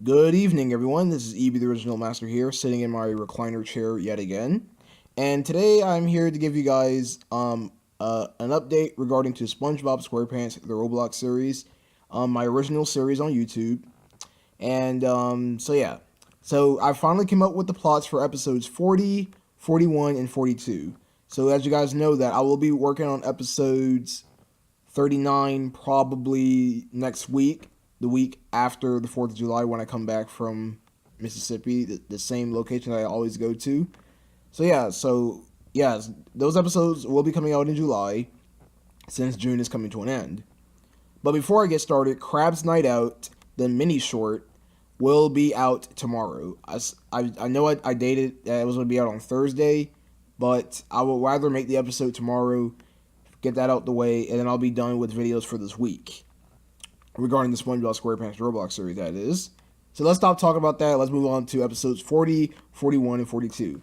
Good evening, everyone. This is EB, the original master here, sitting in my recliner chair yet again. And today I'm here to give you guys an update regarding to SpongeBob SquarePants, the Roblox series, my original series on YouTube. And so I finally came up with the plots for episodes 40, 41, and 42. So as you guys know that I will be working on episodes 39 probably next week, the week after the 4th of July when I come back from Mississippi, the same location that I always go to. So those episodes will be coming out in July since June is coming to an end. But before I get started, Crab's Night Out, the mini short, will be out tomorrow. I know I dated that it was going to be out on Thursday, but I would rather make the episode tomorrow, get that out the way, and then I'll be done with videos for this week regarding the SpongeBob SquarePants Roblox series, that is. So let's stop talking about that. Let's move on to episodes 40, 41, and 42.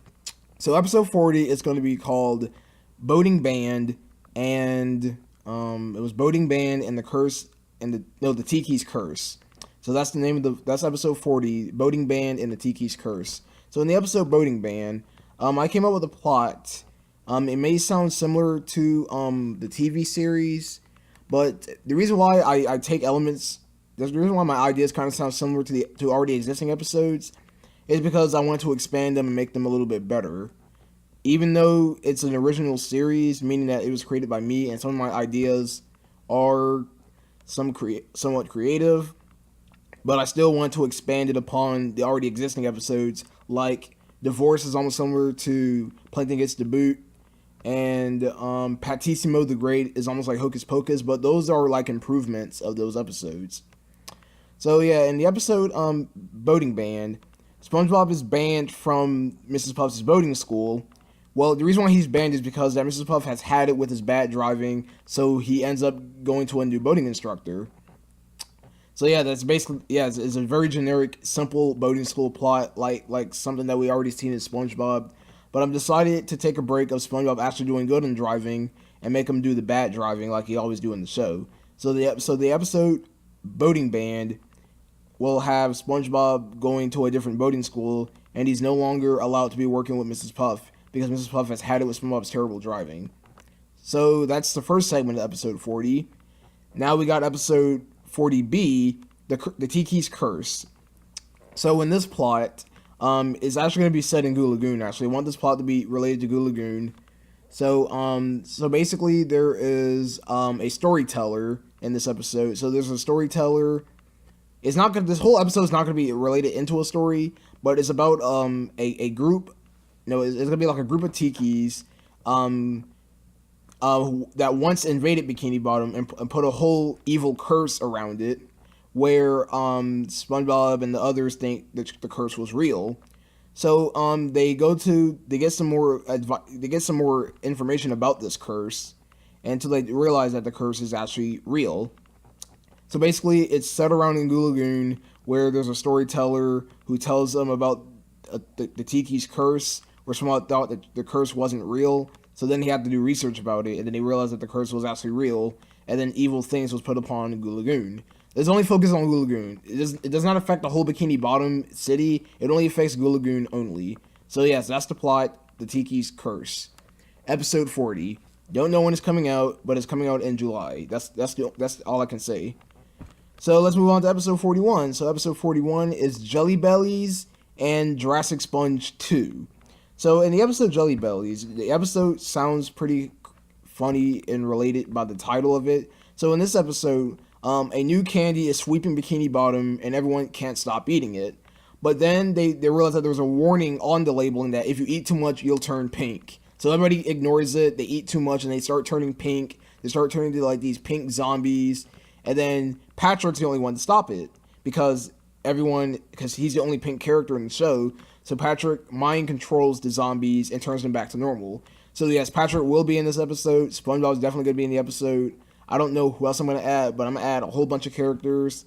So episode 40 is going to be called Boating Band, and it was Boating Band and the Curse, and the Tikis Curse. So that's the name of that's episode 40, Boating Band and the Tikis Curse. So in the episode Boating Band, I came up with a plot. It may sound similar to the TV series, but the reason why I take elements, the reason why my ideas kind of sound similar to already existing episodes, is because I want to expand them and make them a little bit better. Even though it's an original series, meaning that it was created by me, and some of my ideas are somewhat creative, but I still want to expand it upon the already existing episodes. Like Divorce is almost similar to Plankton Gets the Boot, and Patissimo the Great is almost like Hocus Pocus, but those are like improvements of those episodes. So yeah, in the episode Boating Band, SpongeBob is banned from Mrs. Puff's boating school. Well, the reason why he's banned is because that Mrs. Puff has had it with his bad driving, so he ends up going to a new boating instructor. So yeah, that's basically, it's a very generic, simple boating school plot, like something that we already seen in SpongeBob. But I'm decided to take a break of SpongeBob actually doing good in driving and make him do the bad driving like he always do in the show. So the episode Boating Band will have SpongeBob going to a different boating school, and he's no longer allowed to be working with Mrs. Puff because Mrs. Puff has had it with SpongeBob's terrible driving. So that's the first segment of episode 40. Now we got episode 40B, the Tiki's Curse. So in this plot, it's actually going to be set in Goo Lagoon. Actually, I want this plot to be related to Goo Lagoon. So basically, there is a storyteller in this episode. So there's a storyteller. It's not gonna. This whole episode is not going to be related into a story, but it's about a group. No, it's going to be like a group of Tikis that once invaded Bikini Bottom and put a whole evil curse around it, where SpongeBob and the others think that the curse was real. So they get some more information about this curse, until they realize that the curse is actually real. So basically, it's set around in Goo Lagoon, where there's a storyteller who tells them about the Tiki's curse, where someone thought that the curse wasn't real. So then he had to do research about it, and then he realized that the curse was actually real, and then evil things was put upon Goo Lagoon. It's only focused on Goo Lagoon. It does not affect the whole Bikini Bottom city. It only affects Goo Lagoon only. So yes, that's the plot, the Tiki's Curse. Episode 40. Don't know when it's coming out, but it's coming out in July. That's all I can say. So let's move on to episode 41. So episode 41 is Jelly Bellies and Jurassic Sponge 2. So in the episode Jelly Bellies, the episode sounds pretty funny and related by the title of it. So in this episode, a new candy is sweeping Bikini Bottom, and everyone can't stop eating it. But then they realize that there's a warning on the labeling that if you eat too much, you'll turn pink. So everybody ignores it. They eat too much, and they start turning pink. They start turning into like these pink zombies. And then Patrick's the only one to stop it because he's the only pink character in the show. So Patrick mind controls the zombies and turns them back to normal. So yes, Patrick will be in this episode. SpongeBob's definitely going to be in the episode. I don't know who else I'm going to add, but I'm going to add a whole bunch of characters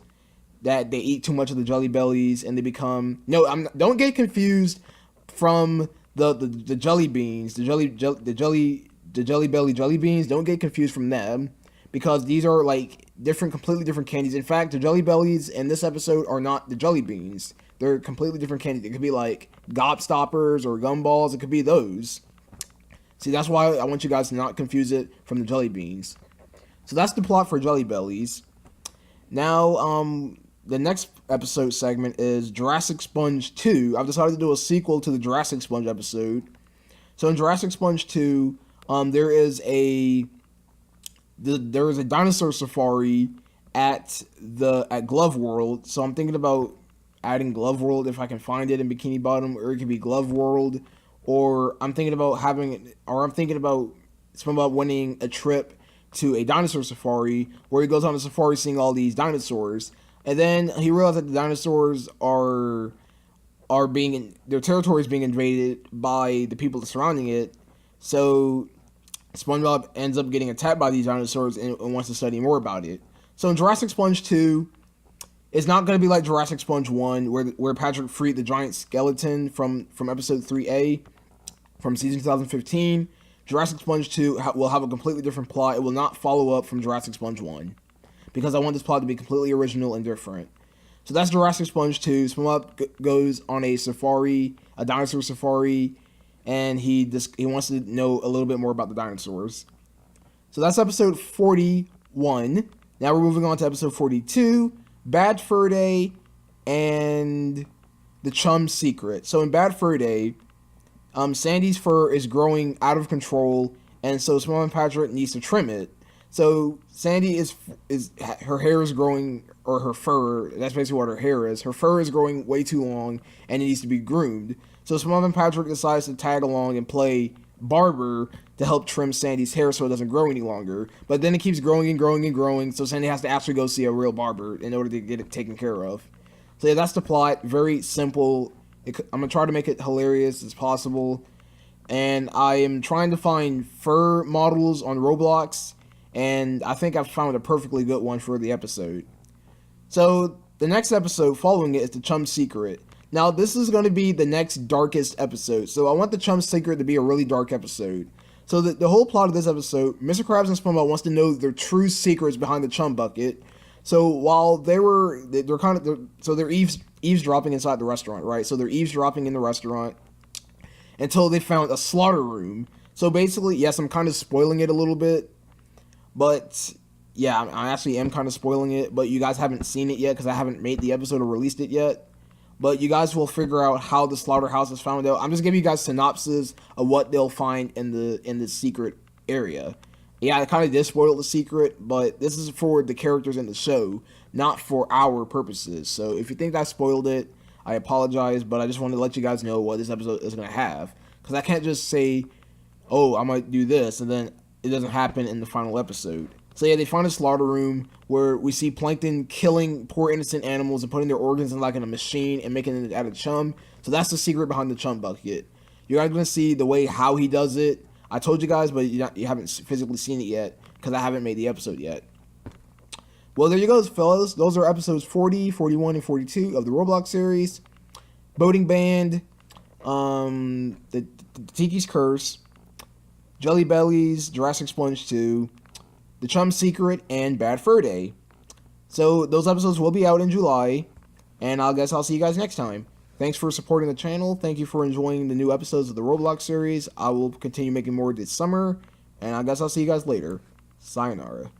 that they eat too much of the Jelly Bellies and they become... No, don't get confused from the jelly beans, the jelly belly jelly beans. Don't get confused from them because these are like completely different candies. In fact, the Jelly Bellies in this episode are not the jelly beans. They're completely different candies. It could be like Gobstoppers or Gumballs. It could be those. See, that's why I want you guys to not confuse it from the jelly beans. So that's the plot for Jelly Bellies. Now, the next episode segment is Jurassic Sponge 2. I've decided to do a sequel to the Jurassic Sponge episode. So in Jurassic Sponge 2, there is a dinosaur safari at Glove World. So I'm thinking about adding Glove World if I can find it in Bikini Bottom, or it could be Glove World, or I'm thinking about SpongeBob winning a trip to a dinosaur safari where he goes on a safari seeing all these dinosaurs, and then he realizes that the dinosaurs their territory is being invaded by the people surrounding it. So SpongeBob ends up getting attacked by these dinosaurs and wants to study more about it. So in Jurassic Sponge 2, it's not going to be like Jurassic Sponge 1 where Patrick freed the giant skeleton from episode 3A from season 2015. Jurassic Sponge 2 will have a completely different plot. It will not follow up from Jurassic Sponge 1 because I want this plot to be completely original and different. So that's Jurassic Sponge 2. SpongeBob goes on a safari, a dinosaur safari, and he wants to know a little bit more about the dinosaurs. So that's episode 41. Now we're moving on to episode 42, Bad Fur Day and the Chum Secret. So in Bad Fur Day, Sandy's fur is growing out of control, and so SpongeBob and Patrick needs to trim it. So Sandy her hair is growing, or her fur, that's basically what her hair is. Her fur is growing way too long, and it needs to be groomed. So SpongeBob and Patrick decides to tag along and play barber to help trim Sandy's hair so it doesn't grow any longer. But then it keeps growing and growing and growing, so Sandy has to actually go see a real barber in order to get it taken care of. So yeah, that's the plot. Very simple. I'm going to try to make it hilarious as possible. And I am trying to find fur models on Roblox, and I think I've found a perfectly good one for the episode. So the next episode following it is the Chum Secret. Now this is going to be the next darkest episode. So I want the Chum Secret to be a really dark episode. So the whole plot of this episode, Mr. Krabs and SpongeBob wants to know their true secrets behind the Chum Bucket. So while they're eavesdropping inside the restaurant, right? So they're eavesdropping in the restaurant until they found a slaughter room. So basically, yes, I'm kind of spoiling it a little bit, but yeah, I actually am kind of spoiling it, but you guys haven't seen it yet because I haven't made the episode or released it yet. But you guys will figure out how the slaughterhouse is found out. I'm just giving you guys synopsis of what they'll find in the secret area. Yeah, I kind of did spoil the secret, but this is for the characters in the show, not for our purposes. So if you think I spoiled it, I apologize, but I just wanted to let you guys know what this episode is going to have. Because I can't just say, oh, I might do this, and then it doesn't happen in the final episode. So yeah, they find a slaughter room where we see Plankton killing poor innocent animals and putting their organs in a machine and making it out of chum. So that's the secret behind the Chum Bucket. You guys are going to see the way how he does it. I told you guys, but you haven't physically seen it yet because I haven't made the episode yet. Well, there you go, fellas. Those are episodes 40, 41, and 42 of the Roblox series. Boating Band, the Tiki's Curse, Jelly Bellies, Jurassic Sponge 2, The Chum Secret, and Bad Fur Day. So those episodes will be out in July, and I guess I'll see you guys next time. Thanks for supporting the channel. Thank you for enjoying the new episodes of the Roblox series. I will continue making more this summer, and I guess I'll see you guys later. Sayonara.